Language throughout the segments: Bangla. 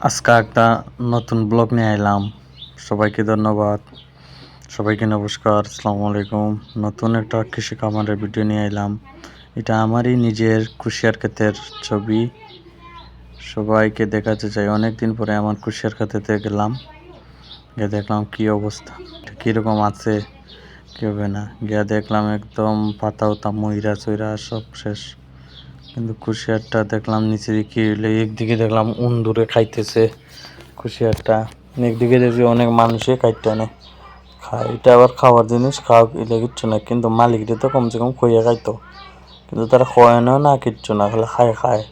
আজকে একটা নতুন ব্লগ নিয়ে এলাম। সবাইকে ধন্যবাদ, সবাইকে নমস্কার, আসসালামু আলাইকুম। নতুন একটা কৃষি খামারের ভিডিও নিয়ে এলাম। এটা আমারই নিজের কুশিয়ার ক্ষেতের ছবি, সবাইকে দেখাতে চাই। অনেকদিন পরে আমার কুশিয়ার ক্ষেতেতে গেলাম, গিয়ে দেখলাম কি অবস্থা, কীরকম আছে, কি হবে না। গিয়ে দেখলাম একদম পাতা উতা ময়রা চইরা সব শেষ। কিন্তু কুশিয়ারটা দেখলাম নিচে দিকে একদিকে দেখলাম উন্দুরে খাইতেছে কুশিয়ারটা, একদিকে দেখছি অনেক মানুষই খাইতে আনে খায়। এটা আবার খাওয়ার জিনিস, খাওয়া এলে কিচ্ছু না, কিন্তু মালিকটা তো কমসে কম খইয়া খাইতো, কিন্তু তারা খোয়ানো না কিচ্ছু না, খালি খায় খায়।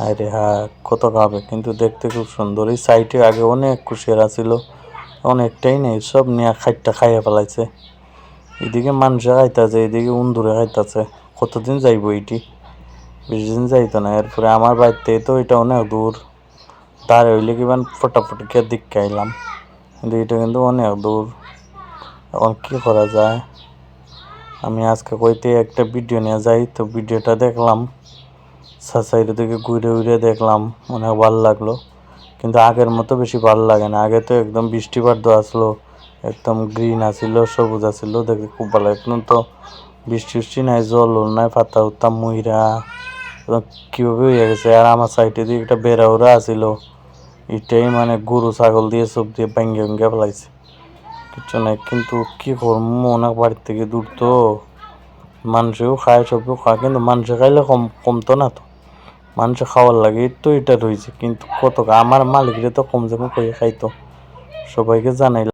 আরে হ্যাঁ, কত খাবে, কিন্তু দেখতে খুব সুন্দর। এই সাইডে আগে অনেক কুশিয়ারা ছিল, অনেকটাই নেই, সব নিয়ে খাইয়া ফেলাইছে। এদিকে মানুষে খাইতেছে, এদিকে উন্দুরে খাইতেছে। কতদিন যাইব এটি, বেশি দিন যাইতো না। এরপরে আমার বাড়িতে তো এটা অনেক দূর, তার হইলে কিমান ফটাফটি খেয়ে দিকে আইলাম, কিন্তু এটা কিন্তু অনেক দূর। এখন কি করা যায়, আমি আজকে কইতে একটা ভিডিও নিয়ে যাই, তো ভিডিওটা দেখলাম, সাইডের দিকে ঘুরে ঘুরে দেখলাম, অনেক ভালো লাগলো। কিন্তু আগের মতো বেশি ভালো লাগে না। আগে তো একদম বৃষ্টিপাত আসলো, একদম গ্রিন আসিল, সবুজ আসিল, দেখতে খুব ভালো। এখন তো বৃষ্টি নাই, জল নাই, পাতা উত্তা ময়রা কীভাবে হয়ে গেছে। আর আমার সাইডে দিয়ে একটা বেড়াওরা আসিল, এটাই মানে গরু ছাগল দিয়ে সব দিয়ে ভেঙে ভেঙে ফেলাইছে, কিচ্ছু নাই। কিন্তু কি করবো, অনেক বাড়ির থেকে দূর তো, মানুষেও খায়, সবও খায়, কিন্তু মানুষে খাইলে কমতো না তো, মানুষে খাওয়ার লাগে তো এটা রয়েছে। কিন্তু কত আমার মালিকরে তো কমসে কম করে খাইতো। সবাইকে জানাই।